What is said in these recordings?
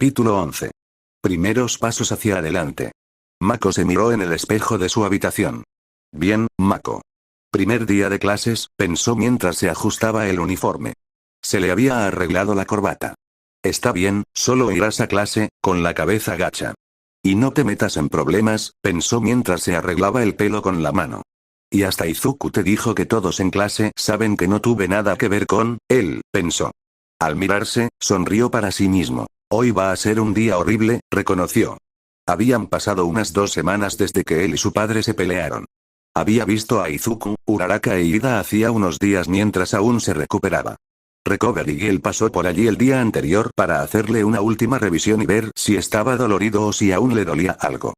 Capítulo 11. Primeros pasos hacia adelante. Mako se miró en el espejo de su habitación. Bien, Mako. Primer día de clases, pensó mientras se ajustaba el uniforme. Se le había arreglado la corbata. Está bien, solo irás a clase, con la cabeza gacha. Y no te metas en problemas, pensó mientras se arreglaba el pelo con la mano. Y hasta Izuku te dijo que todos en clase saben que no tuve nada que ver con él, pensó. Al mirarse, sonrió para sí mismo. Hoy va a ser un día horrible, reconoció. Habían pasado unas 2 semanas desde que él y su padre se pelearon. Había visto a Izuku, Uraraka e Ida hacía unos días mientras aún se recuperaba. Recovery Girl pasó por allí el día anterior para hacerle una última revisión y ver si estaba dolorido o si aún le dolía algo.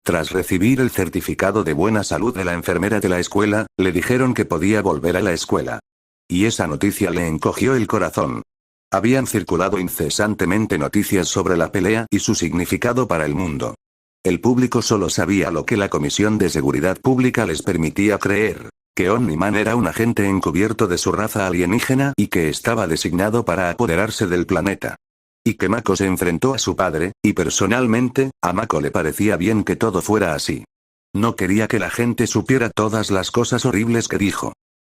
Tras recibir el certificado de buena salud de la enfermera de la escuela, le dijeron que podía volver a la escuela. Y esa noticia le encogió el corazón. Habían circulado incesantemente noticias sobre la pelea y su significado para el mundo. El público solo sabía lo que la Comisión de Seguridad Pública les permitía creer, que Omni-Man era un agente encubierto de su raza alienígena y que estaba designado para apoderarse del planeta. Y que Mako se enfrentó a su padre, y personalmente, a Mako le parecía bien que todo fuera así. No quería que la gente supiera todas las cosas horribles que dijo.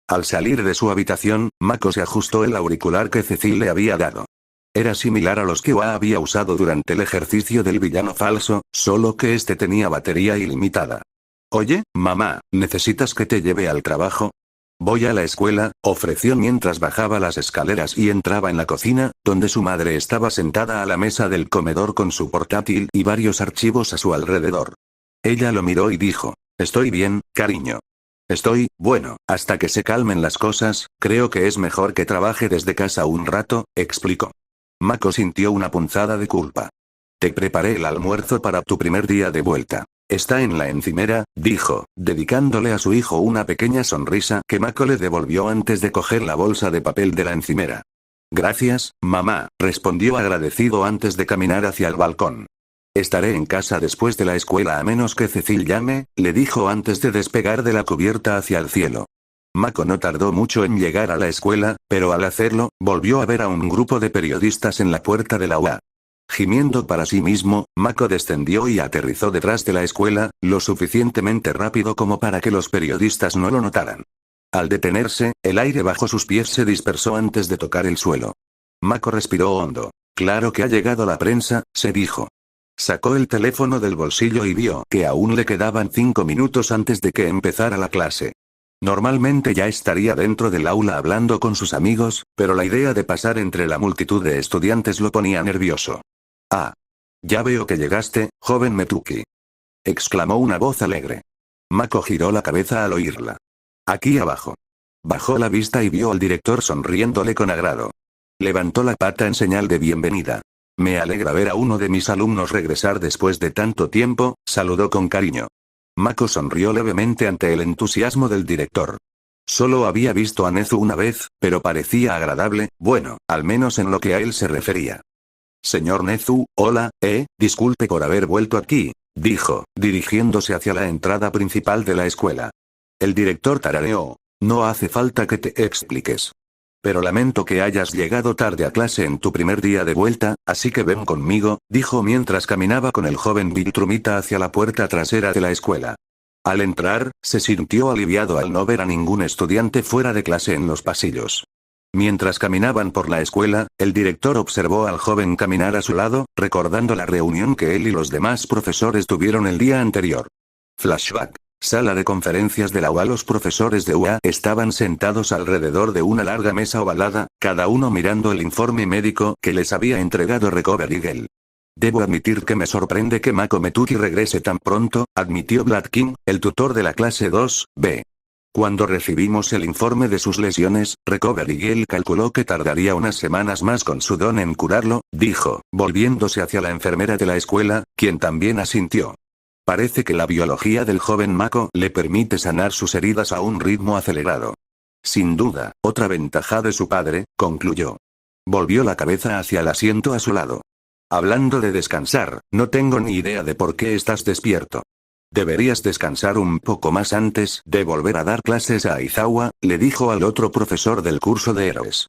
Al salir de su habitación, Mako se ajustó el auricular que Cecil le había dado. Era similar a los que Wa había usado durante el ejercicio del villano falso, solo que este tenía batería ilimitada. Oye, mamá, ¿necesitas que te lleve al trabajo? Voy a la escuela, ofreció mientras bajaba las escaleras y entraba en la cocina, donde su madre estaba sentada a la mesa del comedor con su portátil y varios archivos a su alrededor. Ella lo miró y dijo, estoy bien, cariño. Estoy, bueno, hasta que se calmen las cosas, creo que es mejor que trabaje desde casa un rato, explicó. Mako sintió una punzada de culpa. Te preparé el almuerzo para tu primer día de vuelta. Está en la encimera, dijo, dedicándole a su hijo una pequeña sonrisa que Mako le devolvió antes de coger la bolsa de papel de la encimera. Gracias, mamá, respondió agradecido antes de caminar hacia el balcón. Estaré en casa después de la escuela a menos que Cecil llame, le dijo antes de despegar de la cubierta hacia el cielo. Mako no tardó mucho en llegar a la escuela, pero al hacerlo, volvió a ver a un grupo de periodistas en la puerta de la UA. Gimiendo para sí mismo, Mako descendió y aterrizó detrás de la escuela, lo suficientemente rápido como para que los periodistas no lo notaran. Al detenerse, el aire bajo sus pies se dispersó antes de tocar el suelo. Mako respiró hondo. Claro que ha llegado la prensa, se dijo. Sacó el teléfono del bolsillo y vio que aún le quedaban 5 minutos antes de que empezara la clase. Normalmente ya estaría dentro del aula hablando con sus amigos, pero la idea de pasar entre la multitud de estudiantes lo ponía nervioso. Ah. Ya veo que llegaste, joven Metuki. Exclamó una voz alegre. Mako giró la cabeza al oírla. Aquí abajo. Bajó la vista y vio al director sonriéndole con agrado. Levantó la pata en señal de bienvenida. Me alegra ver a uno de mis alumnos regresar después de tanto tiempo, saludó con cariño. Mako sonrió levemente ante el entusiasmo del director. Solo había visto a Nezu una vez, pero parecía agradable, bueno, al menos en lo que a él se refería. Señor Nezu, hola, disculpe por haber vuelto aquí, dijo, dirigiéndose hacia la entrada principal de la escuela. El director tarareó. No hace falta que te expliques. Pero lamento que hayas llegado tarde a clase en tu primer día de vuelta, así que ven conmigo, dijo mientras caminaba con el joven Viltrumita hacia la puerta trasera de la escuela. Al entrar, se sintió aliviado al no ver a ningún estudiante fuera de clase en los pasillos. Mientras caminaban por la escuela, el director observó al joven caminar a su lado, recordando la reunión que él y los demás profesores tuvieron el día anterior. Flashback. Sala de conferencias de la UA. Los profesores de UA estaban sentados alrededor de una larga mesa ovalada, cada uno mirando el informe médico que les había entregado Recovery Girl. Debo admitir que me sorprende que Mako Metuki regrese tan pronto, admitió Bladkin, el tutor de la clase 2B. Cuando recibimos el informe de sus lesiones, Recovery Girl calculó que tardaría unas semanas más con su don en curarlo, dijo, volviéndose hacia la enfermera de la escuela, quien también asintió. Parece que la biología del joven Mako le permite sanar sus heridas a un ritmo acelerado. Sin duda, otra ventaja de su padre, concluyó. Volvió la cabeza hacia el asiento a su lado. Hablando de descansar, no tengo ni idea de por qué estás despierto. Deberías descansar un poco más antes de volver a dar clases a Aizawa, le dijo al otro profesor del curso de héroes.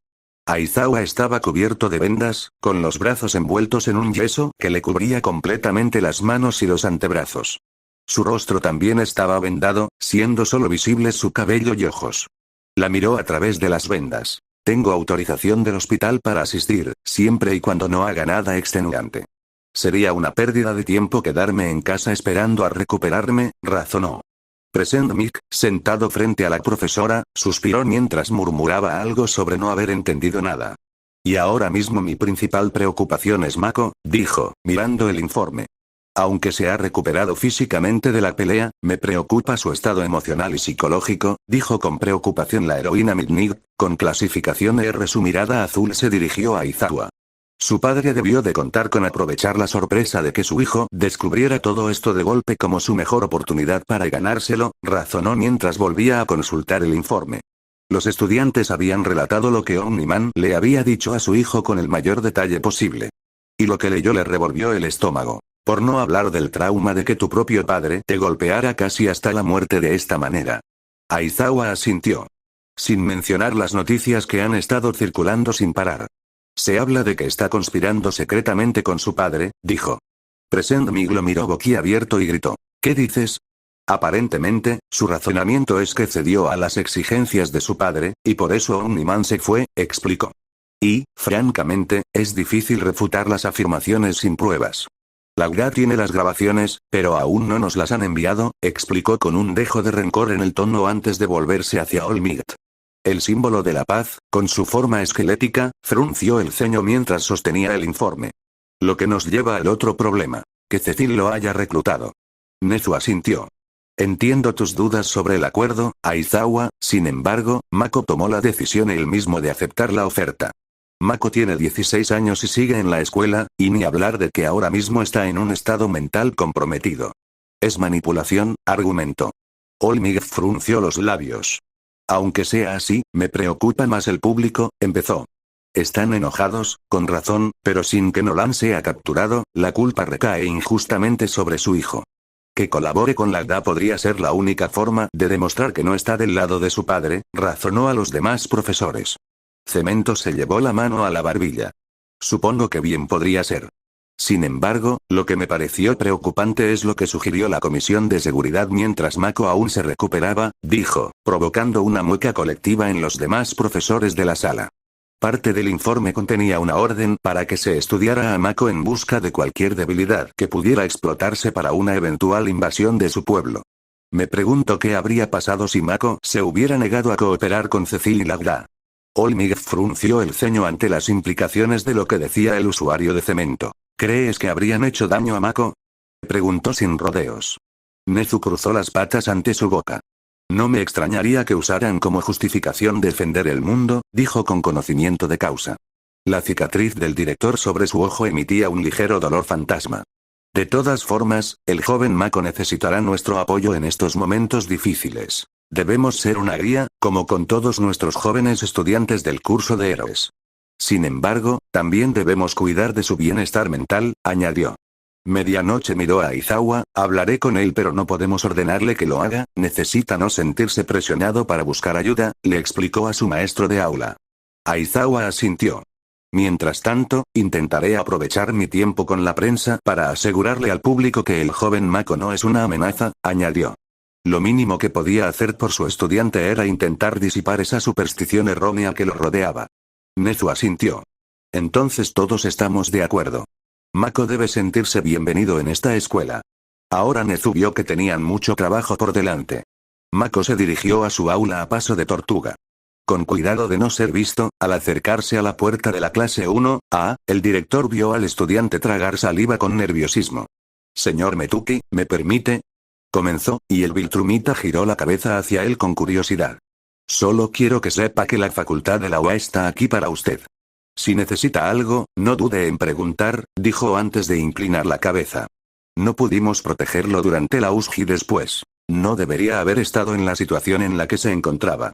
Aizawa estaba cubierto de vendas, con los brazos envueltos en un yeso que le cubría completamente las manos y los antebrazos. Su rostro también estaba vendado, siendo solo visibles su cabello y ojos. La miró a través de las vendas. Tengo autorización del hospital para asistir, siempre y cuando no haga nada extenuante. Sería una pérdida de tiempo quedarme en casa esperando a recuperarme, razonó. Present Mick, sentado frente a la profesora, suspiró mientras murmuraba algo sobre no haber entendido nada. Y ahora mismo mi principal preocupación es Mako, dijo, mirando el informe. Aunque se ha recuperado físicamente de la pelea, me preocupa su estado emocional y psicológico, dijo con preocupación la heroína Midnight, con clasificación R. Su mirada azul se dirigió a Aizawa. Su padre debió de contar con aprovechar la sorpresa de que su hijo descubriera todo esto de golpe como su mejor oportunidad para ganárselo, razonó mientras volvía a consultar el informe. Los estudiantes habían relatado lo que Omniman le había dicho a su hijo con el mayor detalle posible. Y lo que leyó le revolvió el estómago. Por no hablar del trauma de que tu propio padre te golpeara casi hasta la muerte de esta manera. Aizawa asintió. Sin mencionar las noticias que han estado circulando sin parar. Se habla de que está conspirando secretamente con su padre, dijo. Present Mig lo miró boquiabierto y gritó. ¿Qué dices? Aparentemente, su razonamiento es que cedió a las exigencias de su padre, y por eso Omniman se fue, explicó. Y, francamente, es difícil refutar las afirmaciones sin pruebas. La UDA tiene las grabaciones, pero aún no nos las han enviado, explicó con un dejo de rencor en el tono antes de volverse hacia Olmigt. El símbolo de la paz, con su forma esquelética, frunció el ceño mientras sostenía el informe. Lo que nos lleva al otro problema. Que Cecil lo haya reclutado. Nezu asintió. Entiendo tus dudas sobre el acuerdo, Aizawa, sin embargo, Mako tomó la decisión él mismo de aceptar la oferta. Mako tiene 16 años y sigue en la escuela, y ni hablar de que ahora mismo está en un estado mental comprometido. Es manipulación, argumentó. Olmigt frunció los labios. Aunque sea así, me preocupa más el público, empezó. Están enojados, con razón, pero sin que Nolan sea capturado, la culpa recae injustamente sobre su hijo. Que colabore con la DA podría ser la única forma de demostrar que no está del lado de su padre, razonó a los demás profesores. Cemento se llevó la mano a la barbilla. Supongo que bien podría ser. Sin embargo, lo que me pareció preocupante es lo que sugirió la Comisión de Seguridad mientras Mako aún se recuperaba, dijo, provocando una mueca colectiva en los demás profesores de la sala. Parte del informe contenía una orden para que se estudiara a Mako en busca de cualquier debilidad que pudiera explotarse para una eventual invasión de su pueblo. Me pregunto qué habría pasado si Mako se hubiera negado a cooperar con Cecil y Lagda. Olmigt frunció el ceño ante las implicaciones de lo que decía el usuario de cemento. ¿Crees que habrían hecho daño a Mako? Preguntó sin rodeos. Nezu cruzó las patas ante su boca. No me extrañaría que usaran como justificación defender el mundo, dijo con conocimiento de causa. La cicatriz del director sobre su ojo emitía un ligero dolor fantasma. De todas formas, el joven Mako necesitará nuestro apoyo en estos momentos difíciles. Debemos ser una guía, como con todos nuestros jóvenes estudiantes del curso de héroes. Sin embargo, también debemos cuidar de su bienestar mental, añadió. Medianoche miró a Aizawa, hablaré con él pero no podemos ordenarle que lo haga, necesita no sentirse presionado para buscar ayuda, le explicó a su maestro de aula. Aizawa asintió. Mientras tanto, intentaré aprovechar mi tiempo con la prensa para asegurarle al público que el joven Mako no es una amenaza, añadió. Lo mínimo que podía hacer por su estudiante era intentar disipar esa superstición errónea que lo rodeaba. Nezu asintió. Entonces todos estamos de acuerdo. Mako debe sentirse bienvenido en esta escuela. Ahora Nezu vio que tenían mucho trabajo por delante. Mako se dirigió a su aula a paso de tortuga. Con cuidado de no ser visto, al acercarse a la puerta de la clase 1A, el director vio al estudiante tragar saliva con nerviosismo. Señor Metuki, ¿me permite? Comenzó, y el Viltrumita giró la cabeza hacia él con curiosidad. Solo quiero que sepa que la facultad de la UA está aquí para usted. Si necesita algo, no dude en preguntar, dijo antes de inclinar la cabeza. No pudimos protegerlo durante la USG y después. No debería haber estado en la situación en la que se encontraba.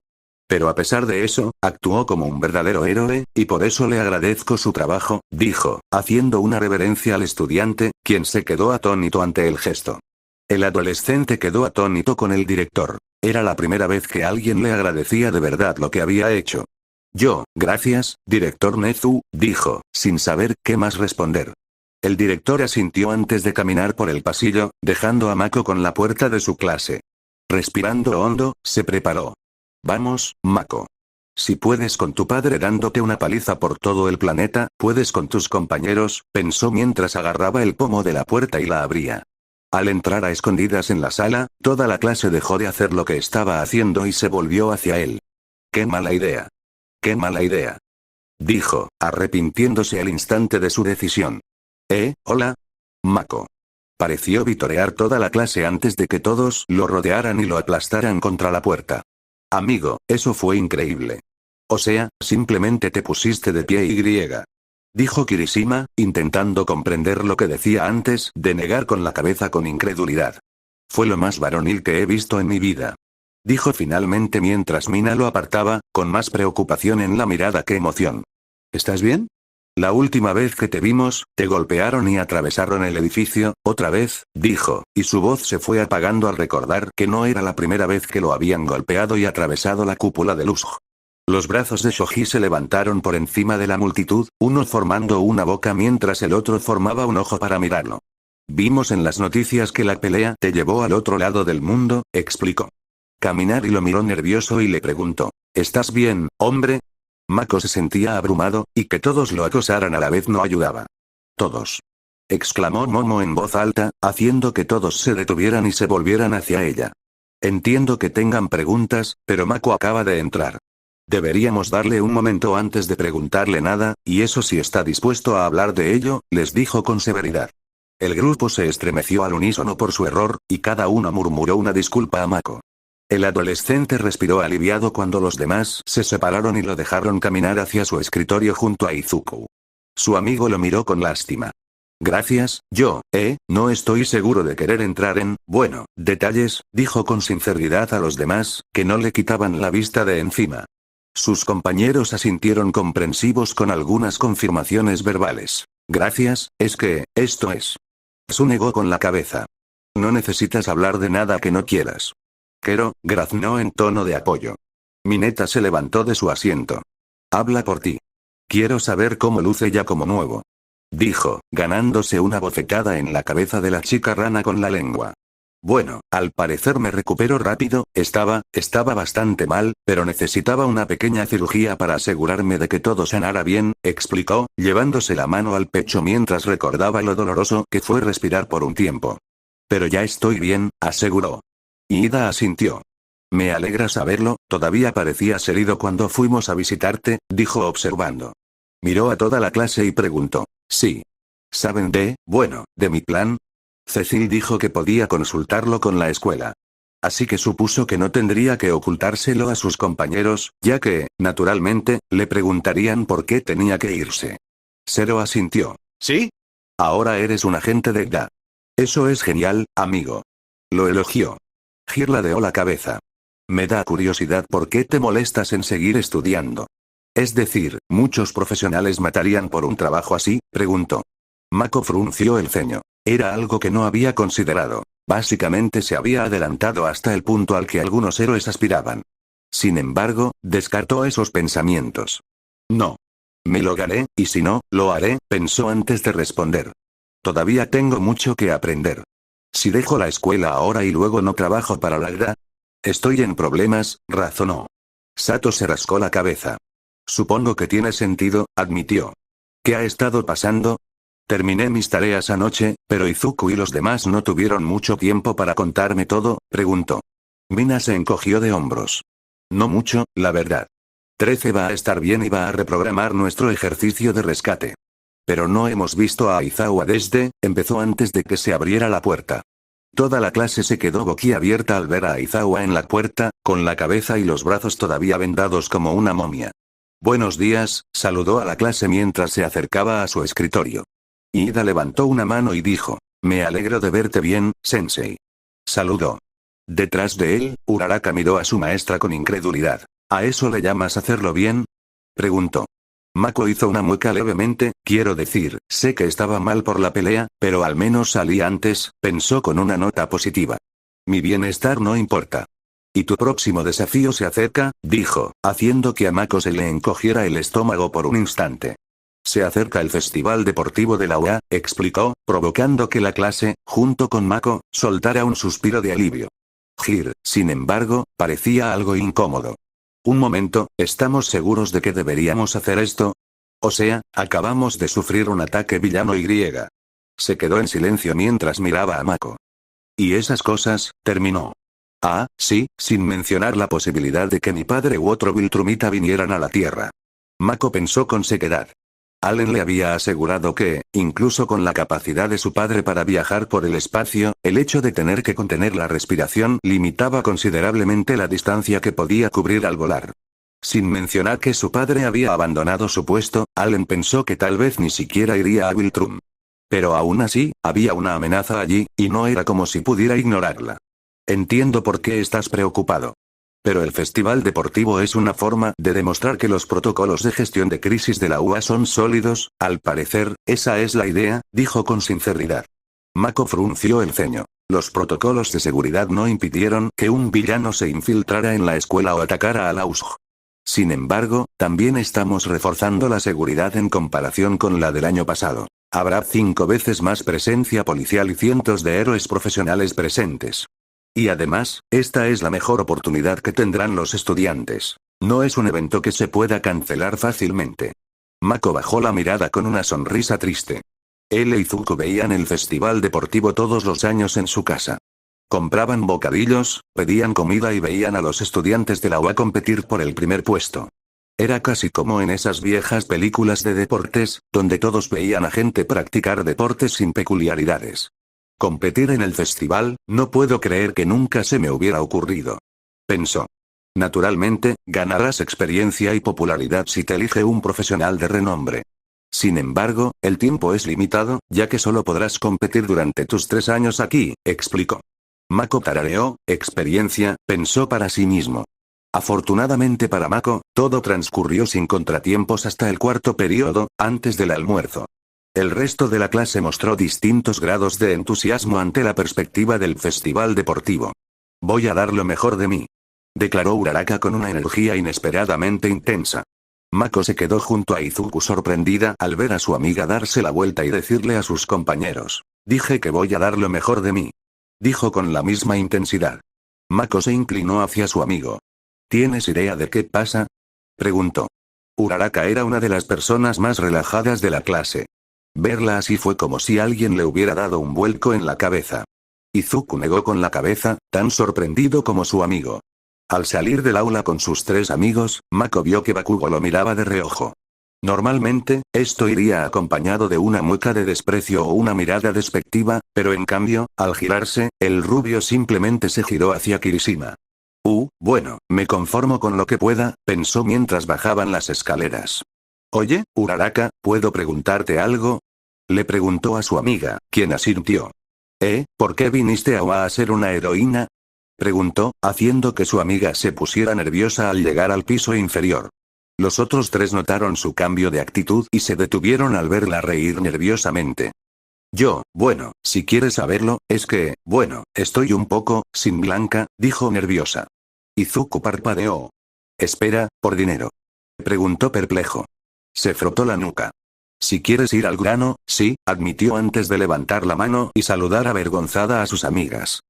Pero a pesar de eso, actuó como un verdadero héroe, y por eso le agradezco su trabajo, dijo, haciendo una reverencia al estudiante, quien se quedó atónito ante el gesto. El adolescente quedó atónito con el director. Era la primera vez que alguien le agradecía de verdad lo que había hecho. Yo, gracias, director Nezu, dijo, sin saber qué más responder. El director asintió antes de caminar por el pasillo, dejando a Mako con la puerta de su clase. Respirando hondo, se preparó. Vamos, Mako. Si puedes con tu padre dándote una paliza por todo el planeta, puedes con tus compañeros, pensó mientras agarraba el pomo de la puerta y la abría. Al entrar a escondidas en la sala, toda la clase dejó de hacer lo que estaba haciendo y se volvió hacia él. ¡Qué mala idea! ¡Qué mala idea!, dijo, arrepintiéndose al instante de su decisión. Hola. Mako. Pareció vitorear toda la clase antes de que todos lo rodearan y lo aplastaran contra la puerta. Amigo, eso fue increíble. O sea, simplemente te pusiste de pie y dijo Kirishima, intentando comprender lo que decía antes de negar con la cabeza con incredulidad. Fue lo más varonil que he visto en mi vida. Dijo finalmente mientras Mina lo apartaba, con más preocupación en la mirada que emoción. ¿Estás bien? La última vez que te vimos, te golpearon y atravesaron el edificio, otra vez, dijo, y su voz se fue apagando al recordar que no era la primera vez que lo habían golpeado y atravesado la cúpula de Luzh. Los brazos de Shoji se levantaron por encima de la multitud, uno formando una boca mientras el otro formaba un ojo para mirarlo. Vimos en las noticias que la pelea te llevó al otro lado del mundo, explicó. Kaminari lo miró nervioso y le preguntó, ¿estás bien, hombre? Mako se sentía abrumado, y que todos lo acosaran a la vez no ayudaba. Todos. Exclamó Momo en voz alta, haciendo que todos se detuvieran y se volvieran hacia ella. Entiendo que tengan preguntas, pero Mako acaba de entrar. Deberíamos darle un momento antes de preguntarle nada, y eso si está dispuesto a hablar de ello, les dijo con severidad. El grupo se estremeció al unísono por su error, y cada uno murmuró una disculpa a Mako. El adolescente respiró aliviado cuando los demás se separaron y lo dejaron caminar hacia su escritorio junto a Izuku. Su amigo lo miró con lástima. Gracias, no estoy seguro de querer entrar en, detalles, dijo con sinceridad a los demás, que no le quitaban la vista de encima. Sus compañeros asintieron comprensivos con algunas confirmaciones verbales. Gracias, es que, esto es. Su negó con la cabeza. No necesitas hablar de nada que no quieras. Kero, graznó en tono de apoyo. Mineta se levantó de su asiento. Habla por ti. Quiero saber cómo luce ya como nuevo. Dijo, ganándose una bofetada en la cabeza de la chica rana con la lengua. Bueno, al parecer me recupero rápido, estaba bastante mal, pero necesitaba una pequeña cirugía para asegurarme de que todo sanara bien, explicó, llevándose la mano al pecho mientras recordaba lo doloroso que fue respirar por un tiempo. Pero ya estoy bien, aseguró. Ida asintió. Me alegra saberlo, todavía parecías herido cuando fuimos a visitarte, dijo observando. Miró a toda la clase y preguntó. Sí. ¿Saben de mi plan? Cecil dijo que podía consultarlo con la escuela. Así que supuso que no tendría que ocultárselo a sus compañeros, ya que, naturalmente, le preguntarían por qué tenía que irse. Zero asintió. ¿Sí? Ahora eres un agente de GA. Eso es genial, amigo. Lo elogió. Gir ladeó la cabeza. Me da curiosidad por qué te molestas en seguir estudiando. Es decir, ¿muchos profesionales matarían por un trabajo así?, preguntó. Mako frunció el ceño. Era algo que no había considerado. Básicamente se había adelantado hasta el punto al que algunos héroes aspiraban. Sin embargo, descartó esos pensamientos. No. Me lo gané, y si no, lo haré, pensó antes de responder. Todavía tengo mucho que aprender. Si dejo la escuela ahora y luego no trabajo para la GA, estoy en problemas, razonó. Sato se rascó la cabeza. Supongo que tiene sentido, admitió. ¿Qué ha estado pasando? Terminé mis tareas anoche, pero Izuku y los demás no tuvieron mucho tiempo para contarme todo, preguntó. Mina se encogió de hombros. No mucho, la verdad. 13 va a estar bien y va a reprogramar nuestro ejercicio de rescate. Pero no hemos visto a Aizawa empezó antes de que se abriera la puerta. Toda la clase se quedó boquiabierta al ver a Aizawa en la puerta, con la cabeza y los brazos todavía vendados como una momia. Buenos días, saludó a la clase mientras se acercaba a su escritorio. Ida levantó una mano y dijo, me alegro de verte bien, sensei. Saludó. Detrás de él, Uraraka miró a su maestra con incredulidad. ¿A eso le llamas hacerlo bien?, preguntó. Mako hizo una mueca levemente, quiero decir, sé que estaba mal por la pelea, pero al menos salí antes, pensó con una nota positiva. Mi bienestar no importa. Y tu próximo desafío se acerca, dijo, haciendo que a Mako se le encogiera el estómago por un instante. Se acerca el festival deportivo de la UA, explicó, provocando que la clase, junto con Mako, soltara un suspiro de alivio. Gir, sin embargo, parecía algo incómodo. Un momento, ¿estamos seguros de que deberíamos hacer esto? O sea, acabamos de sufrir un ataque villano y griega. Se quedó en silencio mientras miraba a Mako. Y esas cosas, terminó. Ah, sí, sin mencionar la posibilidad de que mi padre u otro Viltrumita vinieran a la Tierra. Mako pensó con sequedad. Allen le había asegurado que, incluso con la capacidad de su padre para viajar por el espacio, el hecho de tener que contener la respiración limitaba considerablemente la distancia que podía cubrir al volar. Sin mencionar que su padre había abandonado su puesto, Allen pensó que tal vez ni siquiera iría a Viltrum. Pero aún así, había una amenaza allí, y no era como si pudiera ignorarla. Entiendo por qué estás preocupado. Pero el festival deportivo es una forma de demostrar que los protocolos de gestión de crisis de la UA son sólidos, al parecer, esa es la idea, dijo con sinceridad. Mako frunció el ceño. Los protocolos de seguridad no impidieron que un villano se infiltrara en la escuela o atacara a la USG. Sin embargo, también estamos reforzando la seguridad en comparación con la del año pasado. Habrá 5 veces más presencia policial y cientos de héroes profesionales presentes. Y además, esta es la mejor oportunidad que tendrán los estudiantes. No es un evento que se pueda cancelar fácilmente. Mako bajó la mirada con una sonrisa triste. Él y Zuko veían el festival deportivo todos los años en su casa. Compraban bocadillos, pedían comida y veían a los estudiantes de la UA competir por el primer puesto. Era casi como en esas viejas películas de deportes, donde todos veían a gente practicar deportes sin peculiaridades. Competir en el festival, no puedo creer que nunca se me hubiera ocurrido. Pensó. Naturalmente, ganarás experiencia y popularidad si te elige un profesional de renombre. Sin embargo, el tiempo es limitado, ya que solo podrás competir durante tus 3 años aquí, explicó. Mako tarareó, experiencia, pensó para sí mismo. Afortunadamente para Mako, todo transcurrió sin contratiempos hasta el 4.º período, antes del almuerzo. El resto de la clase mostró distintos grados de entusiasmo ante la perspectiva del festival deportivo. Voy a dar lo mejor de mí, declaró Uraraka con una energía inesperadamente intensa. Mako se quedó junto a Izuku sorprendida al ver a su amiga darse la vuelta y decirle a sus compañeros, dije que voy a dar lo mejor de mí. Dijo con la misma intensidad. Mako se inclinó hacia su amigo. ¿Tienes idea de qué pasa? Preguntó. Uraraka era una de las personas más relajadas de la clase. Verla así fue como si alguien le hubiera dado un vuelco en la cabeza. Izuku negó con la cabeza, tan sorprendido como su amigo. Al salir del aula con sus 3 amigos, Mako vio que Bakugo lo miraba de reojo. Normalmente, esto iría acompañado de una mueca de desprecio o una mirada despectiva, pero en cambio, al girarse, el rubio simplemente se giró hacia Kirishima. Bueno, me conformo con lo que pueda, pensó mientras bajaban las escaleras. Oye, Uraraka, ¿puedo preguntarte algo? Le preguntó a su amiga, quien asintió. ¿Por qué viniste a ser una heroína? Preguntó, haciendo que su amiga se pusiera nerviosa al llegar al piso inferior. Los otros 3 notaron su cambio de actitud y se detuvieron al verla reír nerviosamente. Bueno, si quieres saberlo, es que, bueno, estoy un poco, sin Blanca, dijo nerviosa. Izuku parpadeó. Espera, ¿por dinero? Preguntó perplejo. Se frotó la nuca. Si quieres ir al grano, sí, admitió antes de levantar la mano y saludar avergonzada a sus amigas.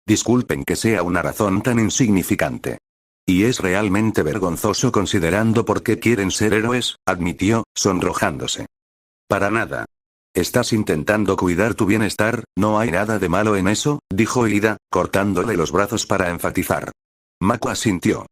Disculpen que sea una razón tan insignificante. Y es realmente vergonzoso considerando por qué quieren ser héroes, admitió, sonrojándose. Para nada. Estás intentando cuidar tu bienestar, no hay nada de malo en eso, dijo Ida, cortándole los brazos para enfatizar. Mako asintió.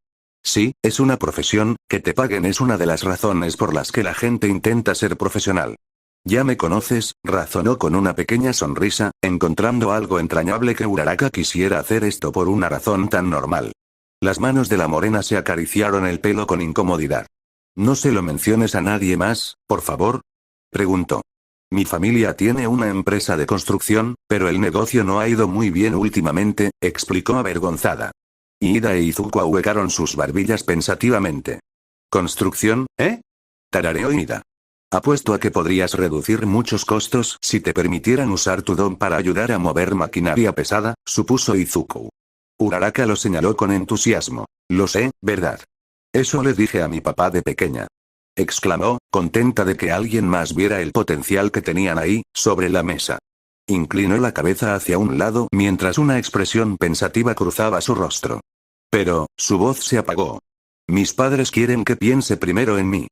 Sí, es una profesión, que te paguen es una de las razones por las que la gente intenta ser profesional. Ya me conoces, razonó con una pequeña sonrisa, encontrando algo entrañable que Uraraka quisiera hacer esto por una razón tan normal. Las manos de la morena se acariciaron el pelo con incomodidad. ¿No se lo menciones a nadie más, por favor? Preguntó. Mi familia tiene una empresa de construcción, pero el negocio no ha ido muy bien últimamente, explicó avergonzada. Ida e Izuku ahuecaron sus barbillas pensativamente. ¿Construcción, tarareó Ida. Apuesto a que podrías reducir muchos costos si te permitieran usar tu don para ayudar a mover maquinaria pesada, supuso Izuku. Uraraka lo señaló con entusiasmo. Lo sé, ¿verdad? Eso le dije a mi papá de pequeña. Exclamó, contenta de que alguien más viera el potencial que tenían ahí, sobre la mesa. Inclinó la cabeza hacia un lado mientras una expresión pensativa cruzaba su rostro. Pero, su voz se apagó. Mis padres quieren que piense primero en mí.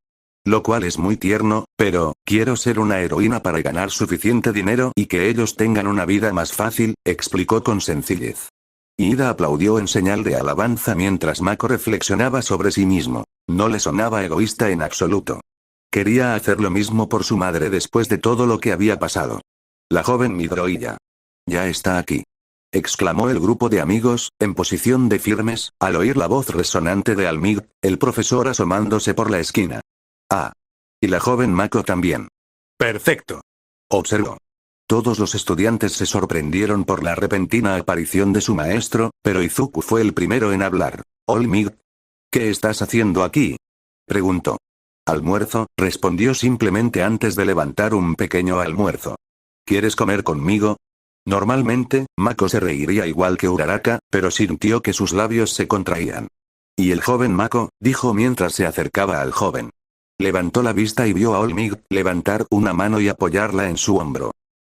Lo cual es muy tierno, pero, quiero ser una heroína para ganar suficiente dinero y que ellos tengan una vida más fácil, explicó con sencillez. Ida aplaudió en señal de alabanza mientras Mako reflexionaba sobre sí mismo. No le sonaba egoísta en absoluto. Quería hacer lo mismo por su madre después de todo lo que había pasado. La joven Midoriya. Ya está aquí. Exclamó el grupo de amigos, en posición de firmes, al oír la voz resonante de Almig, el profesor asomándose por la esquina. Ah. Y la joven Mako también. Perfecto. Observó. Todos los estudiantes se sorprendieron por la repentina aparición de su maestro, pero Izuku fue el primero en hablar. Olmig. ¿Qué estás haciendo aquí? Preguntó. Almuerzo, respondió simplemente antes de levantar un pequeño almuerzo. ¿Quieres comer conmigo? Normalmente, Mako se reiría igual que Uraraka, pero sintió que sus labios se contraían. Y el joven Mako, dijo mientras se acercaba al joven. Levantó la vista y vio a Olmig levantar una mano y apoyarla en su hombro.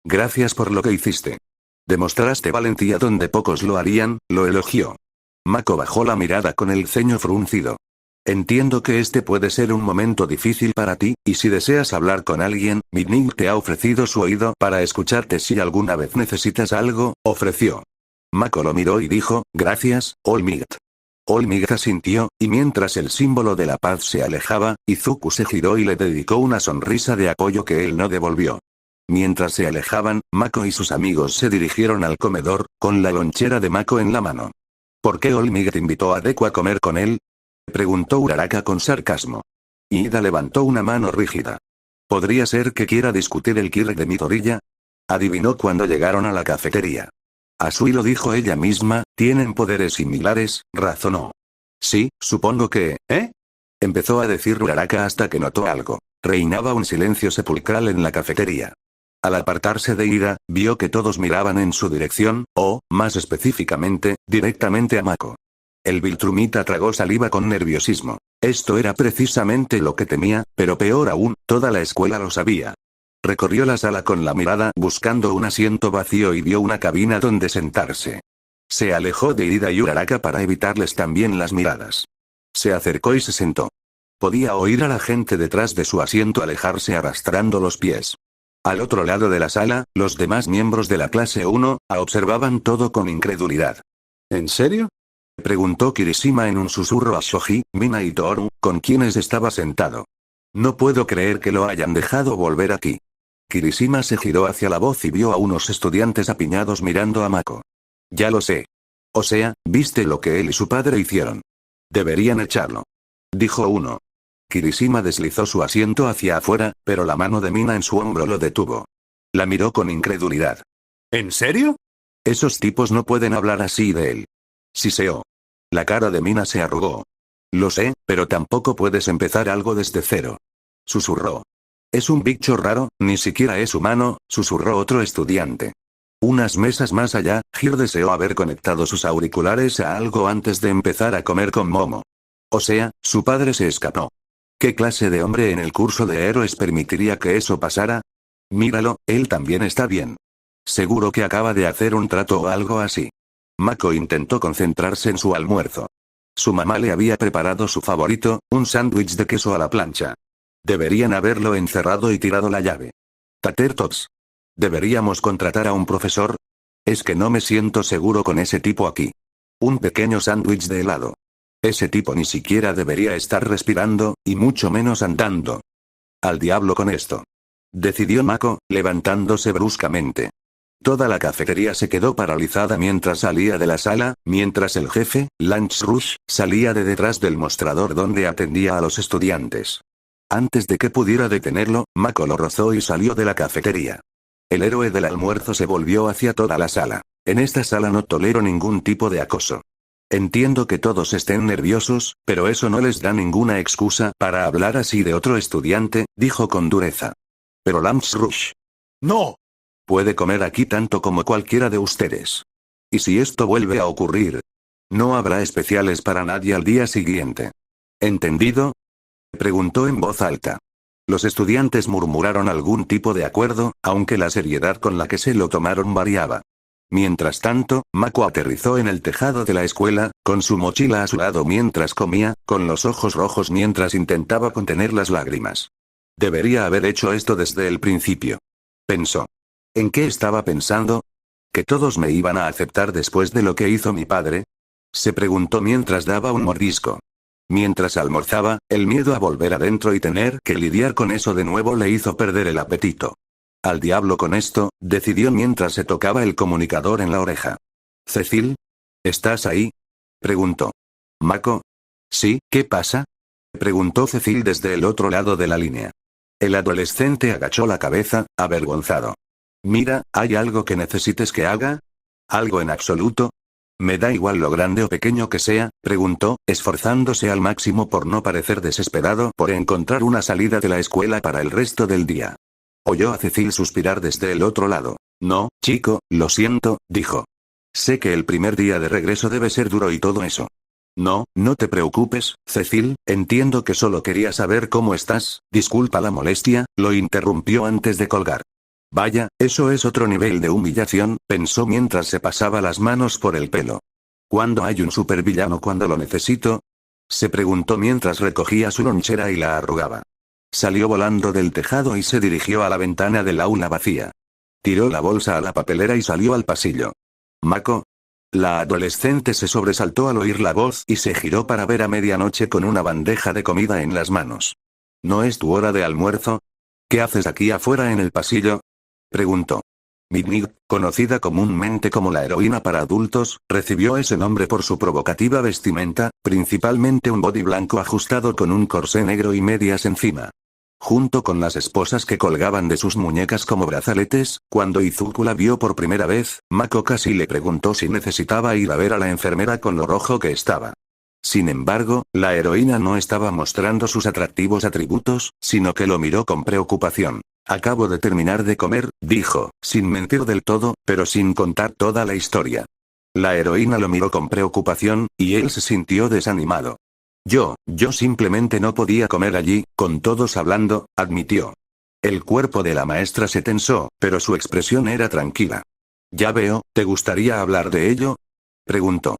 Gracias por lo que hiciste. Demostraste valentía donde pocos lo harían, lo elogió. Mako bajó la mirada con el ceño fruncido. Entiendo que este puede ser un momento difícil para ti, y si deseas hablar con alguien, Midnight te ha ofrecido su oído para escucharte si alguna vez necesitas algo, ofreció. Mako lo miró y dijo, gracias, Olmig. Olmig asintió, y mientras el símbolo de la paz se alejaba, Izuku se giró y le dedicó una sonrisa de apoyo que él no devolvió. Mientras se alejaban, Mako y sus amigos se dirigieron al comedor, con la lonchera de Mako en la mano. ¿Por qué Olmig te invitó a Deku a comer con él? Preguntó Uraraka con sarcasmo. Ida levantó una mano rígida. ¿Podría ser que quiera discutir el Kirk de Midoriya? Adivinó cuando llegaron a la cafetería. Asui lo dijo ella misma, tienen poderes similares, razonó. Sí, supongo que, ¿eh? Empezó a decir Uraraka hasta que notó algo. Reinaba un silencio sepulcral en la cafetería. Al apartarse de Ida, vio que todos miraban en su dirección, o, más específicamente, directamente a Mako. El Viltrumita tragó saliva con nerviosismo. Esto era precisamente lo que temía, pero peor aún, toda la escuela lo sabía. Recorrió la sala con la mirada buscando un asiento vacío y vio una cabina donde sentarse. Se alejó de Ida y Uraraka para evitarles también las miradas. Se acercó y se sentó. Podía oír a la gente detrás de su asiento alejarse arrastrando los pies. Al otro lado de la sala, los demás miembros de la clase 1, observaban todo con incredulidad. ¿En serio? Preguntó Kirishima en un susurro a Shoji, Mina y Toru, con quienes estaba sentado. No puedo creer que lo hayan dejado volver aquí. Kirishima se giró hacia la voz y vio a unos estudiantes apiñados mirando a Mako. Ya lo sé. O sea, viste lo que él y su padre hicieron. Deberían echarlo. Dijo uno. Kirishima deslizó su asiento hacia afuera, pero la mano de Mina en su hombro lo detuvo. La miró con incredulidad. ¿En serio? Esos tipos no pueden hablar así de él. Siseó. La cara de Mina se arrugó. Lo sé, pero tampoco puedes empezar algo desde cero. Susurró. Es un bicho raro, ni siquiera es humano, susurró otro estudiante. Unas mesas más allá, Hir deseó haber conectado sus auriculares a algo antes de empezar a comer con Momo. O sea, su padre se escapó. ¿Qué clase de hombre en el curso de héroes permitiría que eso pasara? Míralo, él también está bien. Seguro que acaba de hacer un trato o algo así. Mako intentó concentrarse en su almuerzo. Su mamá le había preparado su favorito, un sándwich de queso a la plancha. Deberían haberlo encerrado y tirado la llave. Tatertots. ¿Deberíamos contratar a un profesor? Es que no me siento seguro con ese tipo aquí. Un pequeño sándwich de helado. Ese tipo ni siquiera debería estar respirando, y mucho menos andando. Al diablo con esto. Decidió Mako, levantándose bruscamente. Toda la cafetería se quedó paralizada mientras salía de la sala, mientras el jefe, Lance Rush, salía de detrás del mostrador donde atendía a los estudiantes. Antes de que pudiera detenerlo, Mako lo rozó y salió de la cafetería. El héroe del almuerzo se volvió hacia toda la sala. En esta sala no tolero ningún tipo de acoso. Entiendo que todos estén nerviosos, pero eso no les da ninguna excusa para hablar así de otro estudiante, dijo con dureza. Pero Lance Rush. ¡No! Puede comer aquí tanto como cualquiera de ustedes. Y si esto vuelve a ocurrir, No habrá especiales para nadie al día siguiente. ¿Entendido? Preguntó en voz alta. Los estudiantes murmuraron algún tipo de acuerdo, aunque la seriedad con la que se lo tomaron variaba. Mientras tanto, Mako aterrizó en el tejado de la escuela, con su mochila a su lado mientras comía, con los ojos rojos mientras intentaba contener las lágrimas. Debería haber hecho esto desde el principio. Pensó. ¿En qué estaba pensando? ¿Que todos me iban a aceptar después de lo que hizo mi padre? Se preguntó mientras daba un mordisco. Mientras almorzaba, el miedo a volver adentro y tener que lidiar con eso de nuevo le hizo perder el apetito. Al diablo con esto, decidió mientras se tocaba el comunicador en la oreja. ¿Cecil? ¿Estás ahí? Preguntó. ¿Mako? Sí, ¿qué pasa? Preguntó Cecil desde el otro lado de la línea. El adolescente agachó la cabeza, avergonzado. Mira, ¿hay algo que necesites que haga? ¿Algo en absoluto? Me da igual lo grande o pequeño que sea, preguntó, esforzándose al máximo por no parecer desesperado por encontrar una salida de la escuela para el resto del día. Oyó a Cecil suspirar desde el otro lado. No, chico, lo siento, dijo. Sé que el primer día de regreso debe ser duro y todo eso. No, no te preocupes, Cecil, entiendo que solo quería saber cómo estás, disculpa la molestia, lo interrumpió antes de colgar. Vaya, eso es otro nivel de humillación, pensó mientras se pasaba las manos por el pelo. ¿Cuándo hay un supervillano cuando lo necesito? Se preguntó mientras recogía su lonchera y la arrugaba. Salió volando del tejado y se dirigió a la ventana del aula vacía. Tiró la bolsa a la papelera y salió al pasillo. ¿Mako? La adolescente se sobresaltó al oír la voz y se giró para ver a medianoche con una bandeja de comida en las manos. ¿No es tu hora de almuerzo? ¿Qué haces aquí afuera en el pasillo? Preguntó. Midnight, conocida comúnmente como la heroína para adultos, recibió ese nombre por su provocativa vestimenta, principalmente un body blanco ajustado con un corsé negro y medias encima. Junto con las esposas que colgaban de sus muñecas como brazaletes, cuando Izuku la vio por primera vez, Mako casi le preguntó si necesitaba ir a ver a la enfermera con lo rojo que estaba. Sin embargo, la heroína no estaba mostrando sus atractivos atributos, sino que lo miró con preocupación. Acabo de terminar de comer, dijo, sin mentir del todo, pero sin contar toda la historia. La heroína lo miró con preocupación, y él se sintió desanimado. Yo simplemente no podía comer allí, con todos hablando, admitió. El cuerpo de la maestra se tensó, pero su expresión era tranquila. Ya veo, ¿te gustaría hablar de ello? Preguntó.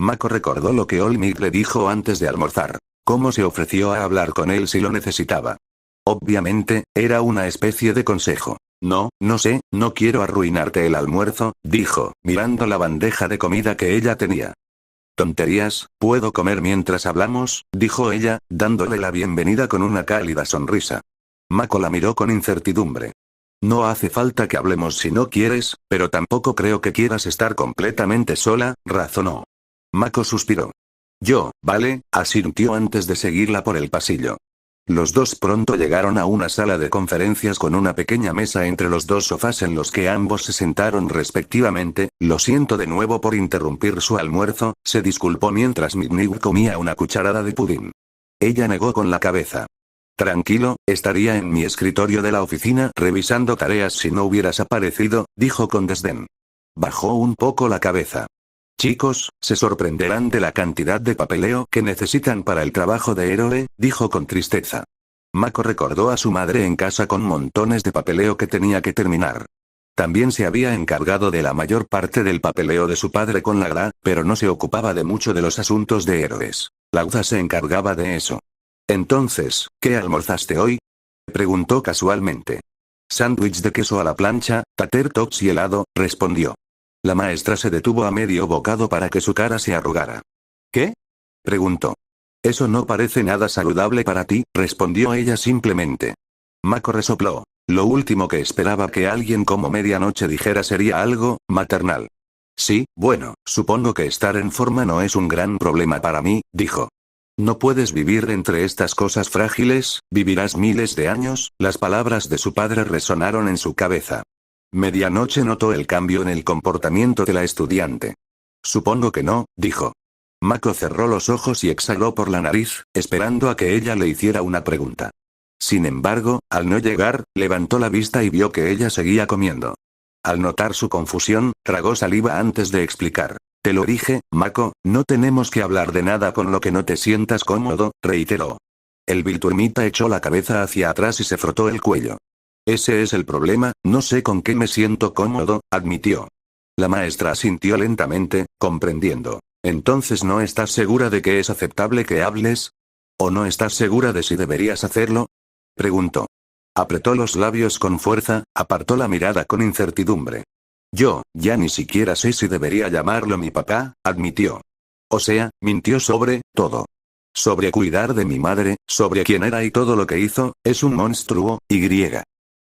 Mako recordó lo que Olmig le dijo antes de almorzar. Cómo se ofreció a hablar con él si lo necesitaba. Obviamente, era una especie de consejo. No sé, no quiero arruinarte el almuerzo, dijo, mirando la bandeja de comida que ella tenía. Tonterías, puedo comer mientras hablamos, dijo ella, dándole la bienvenida con una cálida sonrisa. Mako la miró con incertidumbre. No hace falta que hablemos si no quieres, pero tampoco creo que quieras estar completamente sola, razonó. Mako suspiró. Vale, asintió antes de seguirla por el pasillo. Los dos pronto llegaron a una sala de conferencias con una pequeña mesa entre los dos sofás en los que ambos se sentaron respectivamente. Lo siento de nuevo por interrumpir su almuerzo, se disculpó mientras Midnight comía una cucharada de pudín. Ella negó con la cabeza. Tranquilo, estaría en mi escritorio de la oficina revisando tareas si no hubieras aparecido, dijo con desdén. Bajó un poco la cabeza. Chicos, se sorprenderán de la cantidad de papeleo que necesitan para el trabajo de héroe, dijo con tristeza. Mako recordó a su madre en casa con montones de papeleo que tenía que terminar. También se había encargado de la mayor parte del papeleo de su padre con la GRA, pero no se ocupaba de mucho de los asuntos de héroes. Lauda se encargaba de eso. Entonces, ¿qué almorzaste hoy? Preguntó casualmente. Sándwich de queso a la plancha, tater tots y helado, respondió. La maestra se detuvo a medio bocado para que su cara se arrugara. ¿Qué? Preguntó. Eso no parece nada saludable para ti, respondió ella simplemente. Mako resopló. Lo último que esperaba que alguien como medianoche dijera sería algo maternal. Sí, bueno, supongo que estar en forma no es un gran problema para mí, dijo. No puedes vivir entre estas cosas frágiles, vivirás miles de años, las palabras de su padre resonaron en su cabeza. Medianoche notó el cambio en el comportamiento de la estudiante. Supongo que no, dijo. Mako cerró los ojos y exhaló por la nariz, esperando a que ella le hiciera una pregunta. Sin embargo, al no llegar, levantó la vista y vio que ella seguía comiendo. Al notar su confusión, tragó saliva antes de explicar. Te lo dije, Mako, no tenemos que hablar de nada con lo que no te sientas cómodo, reiteró. El Viltrumitita echó la cabeza hacia atrás y se frotó el cuello. Ese es el problema, no sé con qué me siento cómodo, admitió. La maestra asintió lentamente, comprendiendo. ¿Entonces no estás segura de que es aceptable que hables? ¿O no estás segura de si deberías hacerlo? Preguntó. Apretó los labios con fuerza, apartó la mirada con incertidumbre. Yo, ya ni siquiera sé si debería llamarlo mi papá, admitió. O sea, mintió sobre todo. Sobre cuidar de mi madre, sobre quién era y todo lo que hizo, es un monstruo, y.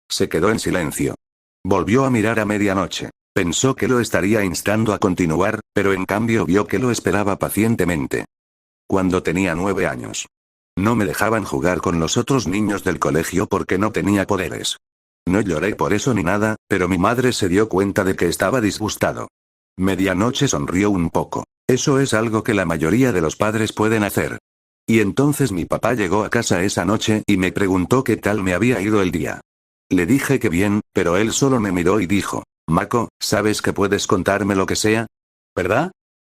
Se quedó en silencio. Volvió a mirar a medianoche. Pensó que lo estaría instando a continuar, pero en cambio vio que lo esperaba pacientemente. Cuando tenía 9 años. No me dejaban jugar con los otros niños del colegio porque no tenía poderes. No lloré por eso ni nada, pero mi madre se dio cuenta de que estaba disgustado. Medianoche sonrió un poco. Eso es algo que la mayoría de los padres pueden hacer. Y entonces mi papá llegó a casa esa noche y me preguntó qué tal me había ido el día. Le dije que bien, pero él solo me miró y dijo, Mako, ¿sabes que puedes contarme lo que sea? ¿Verdad?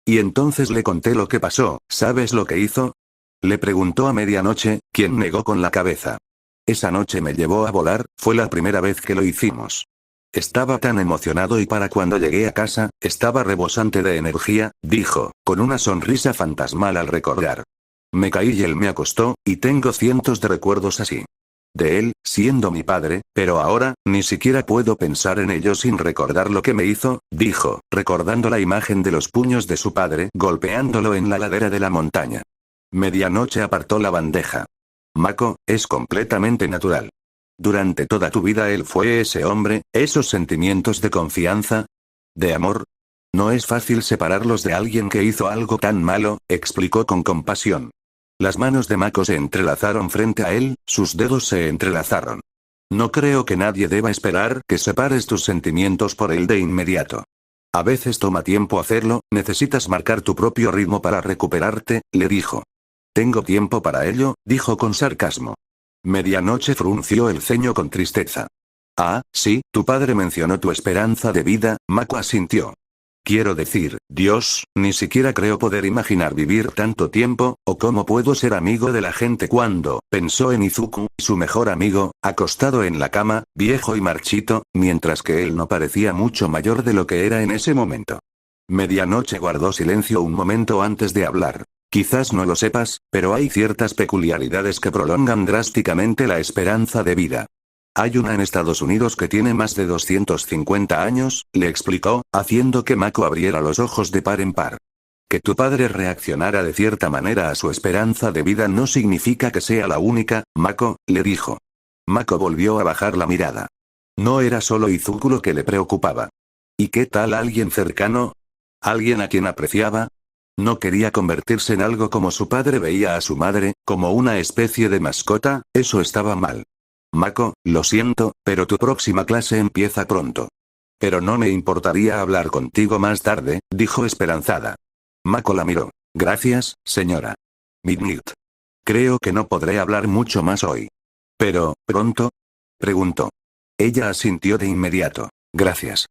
Y entonces le conté lo que pasó, ¿sabes lo que hizo? Le preguntó a medianoche, quien negó con la cabeza. Esa noche me llevó a volar, fue la primera vez que lo hicimos. Estaba tan emocionado y para cuando llegué a casa, estaba rebosante de energía, dijo, con una sonrisa fantasmal al recordar. Me caí y él me acostó, y tengo cientos de recuerdos así. De él, siendo mi padre, pero ahora, ni siquiera puedo pensar en ello sin recordar lo que me hizo, dijo, recordando la imagen de los puños de su padre golpeándolo en la ladera de la montaña. Medianoche apartó la bandeja. Mako, es completamente natural. Durante toda tu vida él fue ese hombre, esos sentimientos de confianza, de amor. No es fácil separarlos de alguien que hizo algo tan malo, explicó con compasión. Las manos de Mako se entrelazaron frente a él, sus dedos se entrelazaron. No creo que nadie deba esperar que separes tus sentimientos por él de inmediato. A veces toma tiempo hacerlo, necesitas marcar tu propio ritmo para recuperarte, le dijo. Tengo tiempo para ello, dijo con sarcasmo. Medianoche frunció el ceño con tristeza. Ah, sí, tu padre mencionó tu esperanza de vida, Mako asintió. Quiero decir, Dios, ni siquiera creo poder imaginar vivir tanto tiempo, o cómo puedo ser amigo de la gente cuando, pensó en Izuku, su mejor amigo, acostado en la cama, viejo y marchito, mientras que él no parecía mucho mayor de lo que era en ese momento. Medianoche guardó silencio un momento antes de hablar. Quizás no lo sepas, pero hay ciertas peculiaridades que prolongan drásticamente la esperanza de vida. Hay una en Estados Unidos que tiene más de 250 años, le explicó, haciendo que Mako abriera los ojos de par en par. Que tu padre reaccionara de cierta manera a su esperanza de vida no significa que sea la única, Mako, le dijo. Mako volvió a bajar la mirada. No era solo Izuku lo que le preocupaba. ¿Y qué tal alguien cercano? ¿Alguien a quien apreciaba? No quería convertirse en algo como su padre veía a su madre, como una especie de mascota, eso estaba mal. Mako, lo siento, pero tu próxima clase empieza pronto. Pero no me importaría hablar contigo más tarde, dijo esperanzada. Mako la miró. Gracias, señora. Midnight. Creo que no podré hablar mucho más hoy. ¿Pero, pronto? Preguntó. Ella asintió de inmediato. Gracias.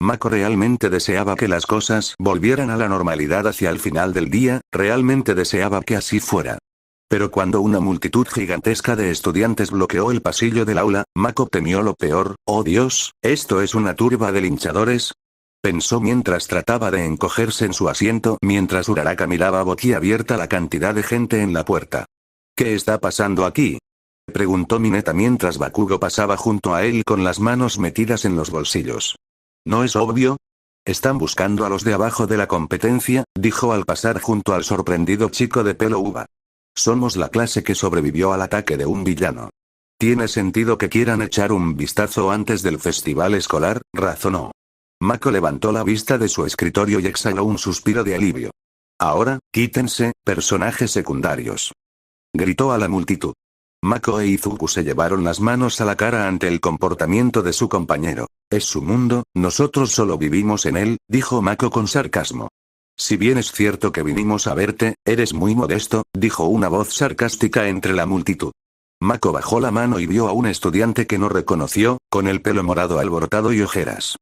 Mako realmente deseaba que las cosas volvieran a la normalidad hacia el final del día, realmente deseaba que así fuera. Pero cuando una multitud gigantesca de estudiantes bloqueó el pasillo del aula, Mako temió lo peor. Oh Dios, ¿esto es una turba de linchadores? Pensó mientras trataba de encogerse en su asiento mientras Uraraka miraba boquiabierta la cantidad de gente en la puerta. ¿Qué está pasando aquí? Preguntó Mineta mientras Bakugo pasaba junto a él con las manos metidas en los bolsillos. ¿No es obvio? Están buscando a los de abajo de la competencia, dijo al pasar junto al sorprendido chico de pelo uva. Somos la clase que sobrevivió al ataque de un villano. Tiene sentido que quieran echar un vistazo antes del festival escolar, razonó. Mako levantó la vista de su escritorio y exhaló un suspiro de alivio. Ahora, quítense, personajes secundarios. Gritó a la multitud. Mako e Izuku se llevaron las manos a la cara ante el comportamiento de su compañero. Es su mundo, nosotros solo vivimos en él, dijo Mako con sarcasmo. Si bien es cierto que vinimos a verte, eres muy modesto, dijo una voz sarcástica entre la multitud. Mako bajó la mano y vio a un estudiante que no reconoció, con el pelo morado alborotado y ojeras.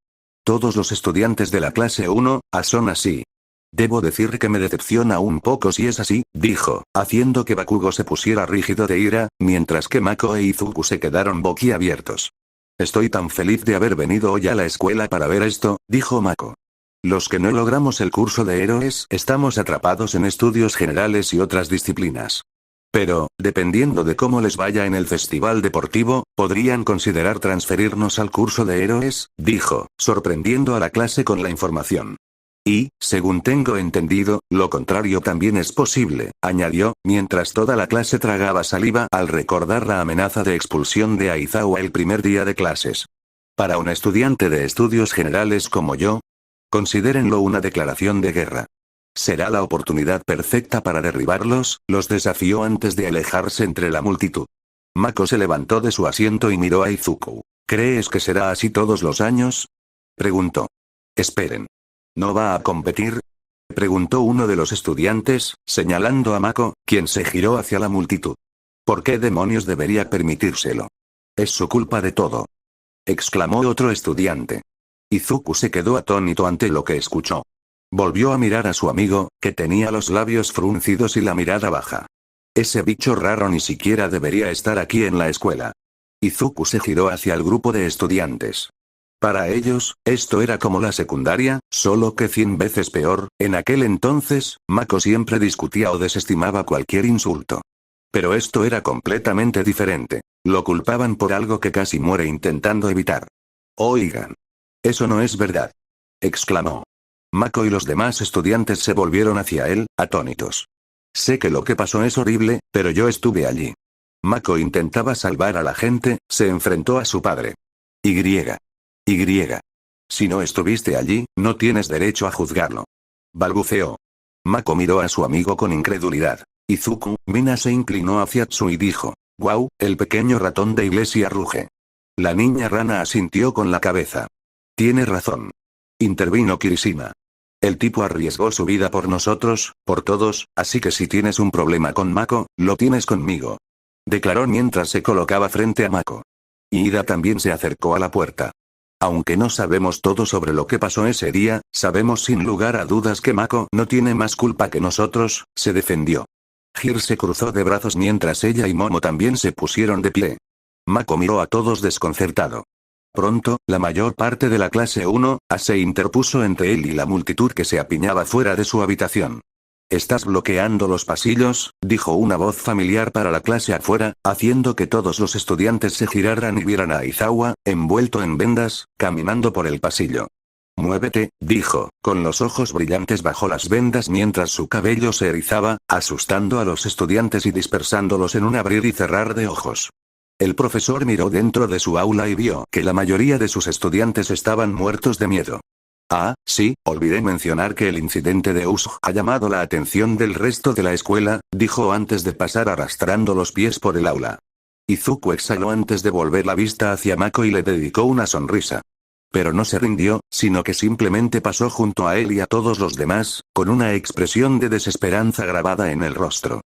Todos los estudiantes de la clase 1, son así. Debo decir que me decepciona un poco si es así, dijo, haciendo que Bakugo se pusiera rígido de ira, mientras que Mako e Izuku se quedaron boquiabiertos. Estoy tan feliz de haber venido hoy a la escuela para ver esto, dijo Mako. Los que no logramos el curso de héroes estamos atrapados en estudios generales y otras disciplinas. Pero, dependiendo de cómo les vaya en el festival deportivo, podrían considerar transferirnos al curso de héroes, dijo, sorprendiendo a la clase con la información. Y, según tengo entendido, lo contrario también es posible, añadió, mientras toda la clase tragaba saliva al recordar la amenaza de expulsión de Aizawa el primer día de clases. Para un estudiante de estudios generales como yo, considérenlo una declaración de guerra. Será la oportunidad perfecta para derribarlos, los desafió antes de alejarse entre la multitud. Mako se levantó de su asiento y miró a Izuku. ¿Crees que será así todos los años? Preguntó. Esperen. ¿No va a competir? Preguntó uno de los estudiantes, señalando a Mako, quien se giró hacia la multitud. ¿Por qué demonios debería permitírselo? Es su culpa de todo. Exclamó otro estudiante. Izuku se quedó atónito ante lo que escuchó. Volvió a mirar a su amigo, que tenía los labios fruncidos y la mirada baja. Ese bicho raro ni siquiera debería estar aquí en la escuela. Izuku se giró hacia el grupo de estudiantes. Para ellos, esto era como la secundaria, solo que 100 veces peor. En aquel entonces, Mako siempre discutía o desestimaba cualquier insulto. Pero esto era completamente diferente. Lo culpaban por algo que casi muere intentando evitar. Oigan. Eso no es verdad. Exclamó. Mako y los demás estudiantes se volvieron hacia él, atónitos. Sé que lo que pasó es horrible, pero yo estuve allí. Mako intentaba salvar a la gente, se enfrentó a su padre. Si no estuviste allí, no tienes derecho a juzgarlo. Balbuceó. Mako miró a su amigo con incredulidad. Izuku, Mina se inclinó hacia Tsu y dijo. «Guau, el pequeño ratón de iglesia ruge». La niña rana asintió con la cabeza. «Tiene razón». Intervino Kirishima. «El tipo arriesgó su vida por nosotros, por todos, así que si tienes un problema con Mako, lo tienes conmigo», declaró mientras se colocaba frente a Mako. Ida también se acercó a la puerta. Aunque no sabemos todo sobre lo que pasó ese día, sabemos sin lugar a dudas que Mako no tiene más culpa que nosotros, se defendió. Hir se cruzó de brazos mientras ella y Momo también se pusieron de pie. Mako miró a todos desconcertado. Pronto, la mayor parte de la clase 1A se interpuso entre él y la multitud que se apiñaba fuera de su habitación. «Estás bloqueando los pasillos», dijo una voz familiar para la clase afuera, haciendo que todos los estudiantes se giraran y vieran a Aizawa, envuelto en vendas, caminando por el pasillo. «Muévete», dijo, con los ojos brillantes bajo las vendas mientras su cabello se erizaba, asustando a los estudiantes y dispersándolos en un abrir y cerrar de ojos. El profesor miró dentro de su aula y vio que la mayoría de sus estudiantes estaban muertos de miedo. Ah, sí, olvidé mencionar que el incidente de Usopp ha llamado la atención del resto de la escuela, dijo antes de pasar arrastrando los pies por el aula. Izuku exhaló antes de volver la vista hacia Mako y le dedicó una sonrisa. Pero no se rindió, sino que simplemente pasó junto a él y a todos los demás, con una expresión de desesperanza grabada en el rostro.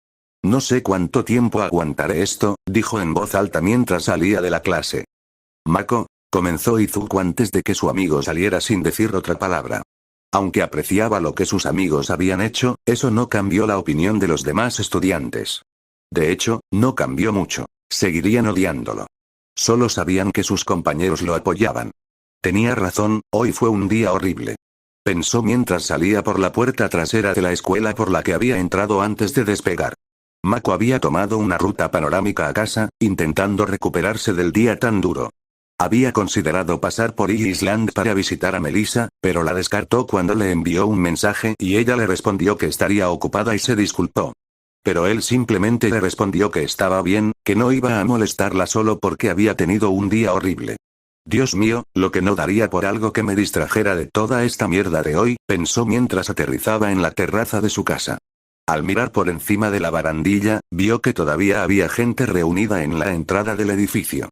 «No sé cuánto tiempo aguantaré esto», dijo en voz alta mientras salía de la clase. «Mako», comenzó Izuku antes de que su amigo saliera sin decir otra palabra. Aunque apreciaba lo que sus amigos habían hecho, eso no cambió la opinión de los demás estudiantes. De hecho, no cambió mucho. Seguirían odiándolo. Solo sabían que sus compañeros lo apoyaban. Tenía razón, hoy fue un día horrible. Pensó mientras salía por la puerta trasera de la escuela por la que había entrado antes de despegar. Mako había tomado una ruta panorámica a casa, intentando recuperarse del día tan duro. Había considerado pasar por Island para visitar a Melissa, pero la descartó cuando le envió un mensaje y ella le respondió que estaría ocupada y se disculpó. Pero él simplemente le respondió que estaba bien, que no iba a molestarla solo porque había tenido un día horrible. Dios mío, lo que no daría por algo que me distrajera de toda esta mierda de hoy, pensó mientras aterrizaba en la terraza de su casa. Al mirar por encima de la barandilla, vio que todavía había gente reunida en la entrada del edificio.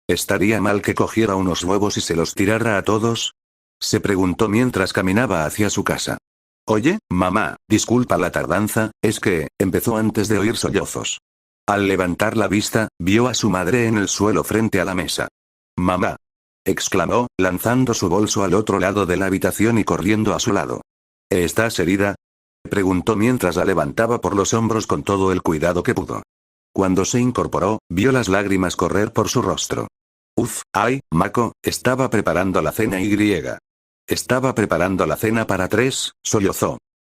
¿Estaría mal que cogiera unos huevos y se los tirara a todos?, se preguntó mientras caminaba hacia su casa. «Oye, mamá, disculpa la tardanza, es que», empezó antes de oír sollozos. Al levantar la vista, vio a su madre en el suelo frente a la mesa. «Mamá», exclamó, lanzando su bolso al otro lado de la habitación y corriendo a su lado. ¿Estás herida? Preguntó mientras la levantaba por los hombros con todo el cuidado que pudo. Cuando se incorporó, vio las lágrimas correr por su rostro. Ay, Mako, estaba preparando la cena y. Estaba preparando la cena para 3, sollozó.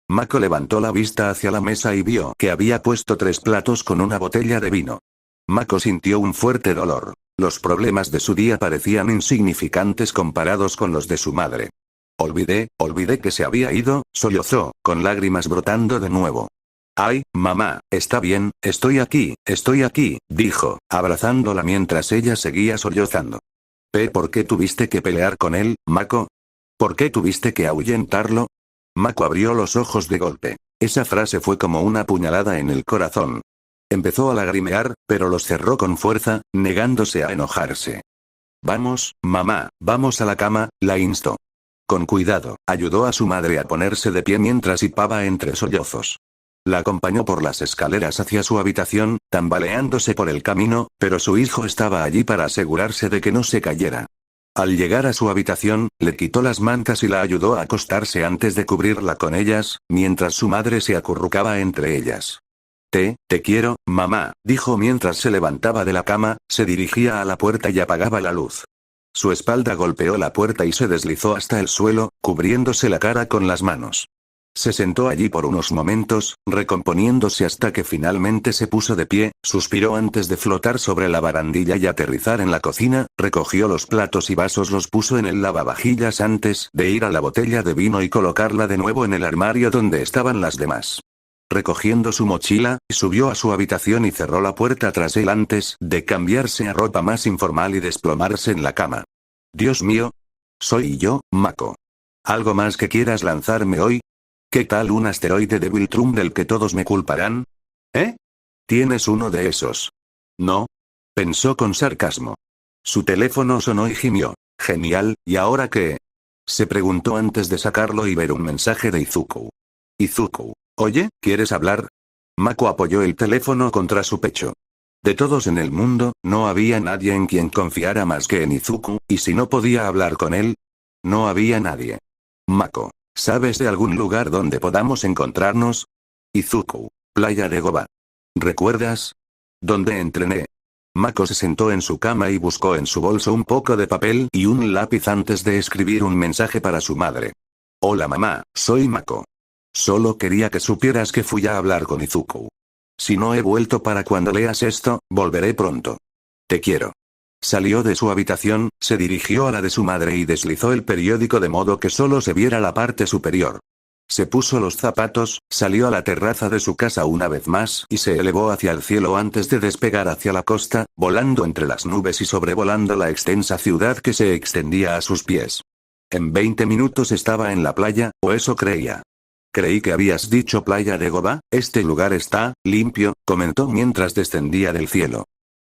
Mako levantó la vista hacia la mesa y vio que había puesto 3 platos con una botella de vino. Mako sintió un fuerte dolor. Los problemas de su día parecían insignificantes comparados con los de su madre. Olvidé que se había ido, sollozó, con lágrimas brotando de nuevo. Ay, mamá, está bien, estoy aquí, dijo, abrazándola mientras ella seguía sollozando. ¿Por qué tuviste que pelear con él, Mako? ¿Por qué tuviste que ahuyentarlo? Mako abrió los ojos de golpe. Esa frase fue como una puñalada en el corazón. Empezó a lagrimear, pero los cerró con fuerza, negándose a enojarse. Vamos, mamá, vamos a la cama, la instó. Con cuidado, ayudó a su madre a ponerse de pie mientras hipaba entre sollozos. La acompañó por las escaleras hacia su habitación, tambaleándose por el camino, pero su hijo estaba allí para asegurarse de que no se cayera. Al llegar a su habitación, le quitó las mantas y la ayudó a acostarse antes de cubrirla con ellas, mientras su madre se acurrucaba entre ellas. Te quiero, mamá, dijo mientras se levantaba de la cama, se dirigía a la puerta y apagaba la luz. Su espalda golpeó la puerta y se deslizó hasta el suelo, cubriéndose la cara con las manos. Se sentó allí por unos momentos, recomponiéndose hasta que finalmente se puso de pie, suspiró antes de flotar sobre la barandilla y aterrizar en la cocina, recogió los platos y vasos, los puso en el lavavajillas antes de ir a la botella de vino y colocarla de nuevo en el armario donde estaban las demás. Recogiendo su mochila, subió a su habitación y cerró la puerta tras él antes de cambiarse a ropa más informal y desplomarse en la cama. Dios mío. Soy yo, Mako. ¿Algo más que quieras lanzarme hoy? ¿Qué tal un asteroide de Viltrum del que todos me culparán? ¿Tienes uno de esos? No. Pensó con sarcasmo. Su teléfono sonó y gimió. Genial, ¿y ahora qué? Se preguntó antes de sacarlo y ver un mensaje de Izuku. Izuku. Oye, ¿quieres hablar? Mako apoyó el teléfono contra su pecho. De todos en el mundo, no había nadie en quien confiara más que en Izuku, y si no podía hablar con él, no había nadie. Mako. ¿Sabes de algún lugar donde podamos encontrarnos? Izuku. Playa de Goba. ¿Recuerdas? ¿Dónde entrené? Mako se sentó en su cama y buscó en su bolso un poco de papel y un lápiz antes de escribir un mensaje para su madre. Hola mamá, soy Mako. Solo quería que supieras que fui a hablar con Izuku. Si no he vuelto para cuando leas esto, volveré pronto. Te quiero. Salió de su habitación, se dirigió a la de su madre y deslizó el periódico de modo que solo se viera la parte superior. Se puso los zapatos, salió a la terraza de su casa una vez más y se elevó hacia el cielo antes de despegar hacia la costa, volando entre las nubes y sobrevolando la extensa ciudad que se extendía a sus pies. En 20 minutos estaba en la playa, o eso creía. Creí que habías dicho Playa de Goba, este lugar está limpio, comentó mientras descendía del cielo.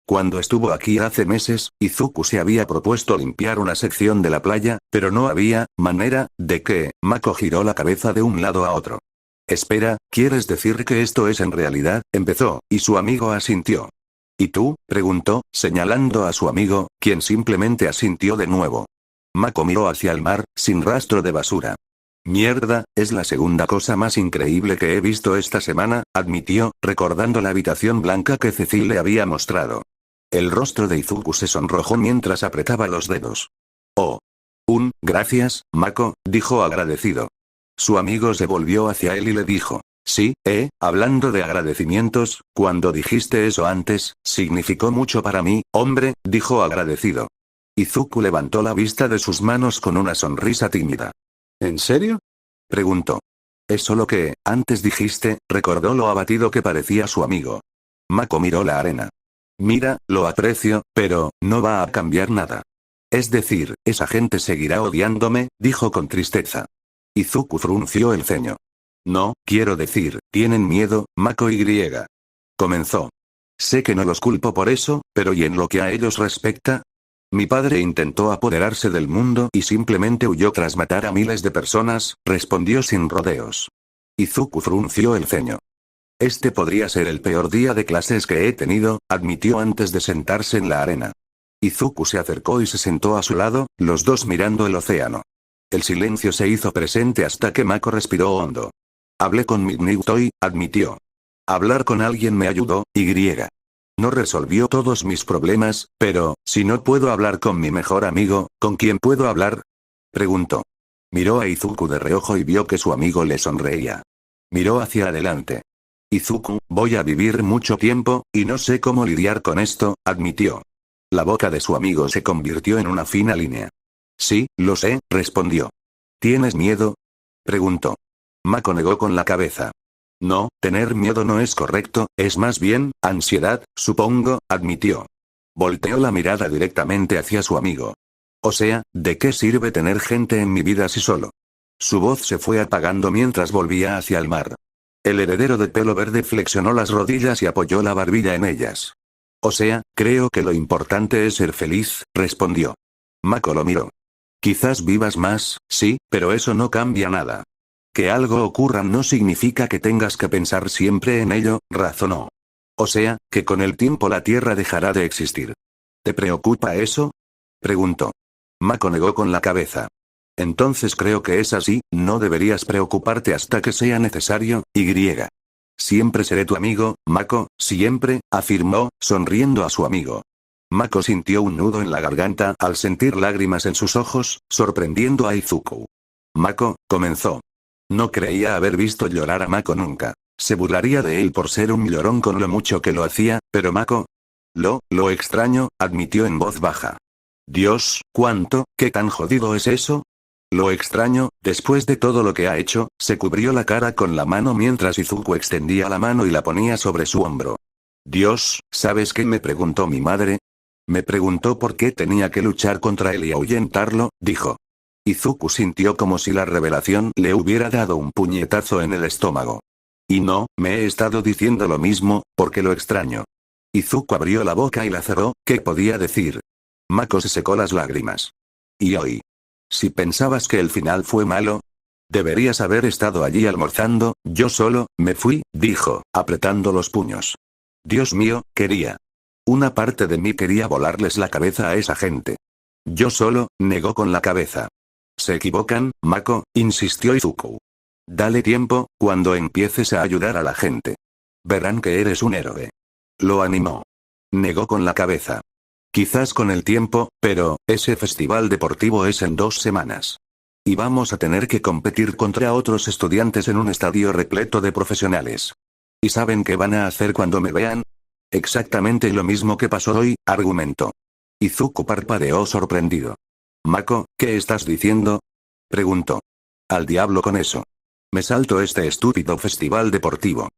Cuando estuvo aquí hace meses, Izuku se había propuesto limpiar una sección de la playa, pero no había manera de que. Mako giró la cabeza de un lado a otro. Espera, ¿quieres decir que esto es en realidad? Empezó, y su amigo asintió. ¿Y tú? Preguntó, señalando a su amigo, quien simplemente asintió de nuevo. Mako miró hacia el mar, sin rastro de basura. Mierda, es la segunda cosa más increíble que he visto esta semana, admitió, recordando la habitación blanca que Cecil le había mostrado. El rostro de Izuku se sonrojó mientras apretaba los dedos. Oh. Gracias, Mako, dijo agradecido. Su amigo se volvió hacia él y le dijo. Sí, hablando de agradecimientos, cuando dijiste eso antes, significó mucho para mí, hombre, dijo agradecido. Izuku levantó la vista de sus manos con una sonrisa tímida. ¿En serio? Preguntó. Es solo que, antes dijiste, recordó lo abatido que parecía su amigo. Mako miró la arena. Mira, lo aprecio, pero, no va a cambiar nada. Es decir, esa gente seguirá odiándome, dijo con tristeza. Izuku frunció el ceño. No, quiero decir, tienen miedo, Mako y. Comenzó. Sé que no los culpo por eso, pero ¿y en lo que a ellos respecta? Mi padre intentó apoderarse del mundo y simplemente huyó tras matar a miles de personas, respondió sin rodeos. Izuku frunció el ceño. Este podría ser el peor día de clases que he tenido, admitió antes de sentarse en la arena. Izuku se acercó y se sentó a su lado, los dos mirando el océano. El silencio se hizo presente hasta que Mako respiró hondo. Hablé con Toy, admitió. Hablar con alguien me ayudó, y. No resolvió todos mis problemas, pero, si no puedo hablar con mi mejor amigo, ¿con quién puedo hablar? Preguntó. Miró a Izuku de reojo y vio que su amigo le sonreía. Miró hacia adelante. Izuku, voy a vivir mucho tiempo, y no sé cómo lidiar con esto, admitió. La boca de su amigo se convirtió en una fina línea. Sí, lo sé, respondió. ¿Tienes miedo? Preguntó. Mako negó con la cabeza. No, tener miedo no es correcto, es más bien, ansiedad, supongo, admitió. Volteó la mirada directamente hacia su amigo. O sea, ¿de qué sirve tener gente en mi vida si solo? Su voz se fue apagando mientras volvía hacia el mar. El heredero de pelo verde flexionó las rodillas y apoyó la barbilla en ellas. O sea, creo que lo importante es ser feliz, respondió. Mako lo miró. Quizás vivas más, sí, pero eso no cambia nada. Que algo ocurra no significa que tengas que pensar siempre en ello, razonó. O sea, que con el tiempo la Tierra dejará de existir. ¿Te preocupa eso? Preguntó. Mako negó con la cabeza. Entonces creo que es así, no deberías preocuparte hasta que sea necesario, y. Siempre seré tu amigo, Mako, siempre, afirmó, sonriendo a su amigo. Mako sintió un nudo en la garganta al sentir lágrimas en sus ojos, sorprendiendo a Izuku. Mako, comenzó. No creía haber visto llorar a Mako nunca. Se burlaría de él por ser un llorón con lo mucho que lo hacía, pero Mako. Lo extraño, admitió en voz baja. Dios, ¿cuánto, qué tan jodido es eso? Lo extraño, después de todo lo que ha hecho, se cubrió la cara con la mano mientras Izuku extendía la mano y la ponía sobre su hombro. Dios, ¿sabes qué me preguntó mi madre? Me preguntó por qué tenía que luchar contra él y ahuyentarlo, dijo. Izuku sintió como si la revelación le hubiera dado un puñetazo en el estómago. Y no, me he estado diciendo lo mismo, porque lo extraño. Izuku abrió la boca y la cerró, ¿qué podía decir? Mako se secó las lágrimas. Y hoy. Si pensabas que el final fue malo, deberías haber estado allí almorzando, yo solo, me fui, dijo, apretando los puños. Dios mío, quería. Una parte de mí quería volarles la cabeza a esa gente. Yo solo, negó con la cabeza. Se equivocan, Mako, insistió Izuku. Dale tiempo, cuando empieces a ayudar a la gente. Verán que eres un héroe. Lo animó. Negó con la cabeza. Quizás con el tiempo, pero, ese festival deportivo es en 2 semanas. Y vamos a tener que competir contra otros estudiantes en un estadio repleto de profesionales. ¿Y saben qué van a hacer cuando me vean? Exactamente lo mismo que pasó hoy, argumentó. Izuku parpadeó sorprendido. Mako, ¿qué estás diciendo? Preguntó. Al diablo con eso. Me salto este estúpido festival deportivo.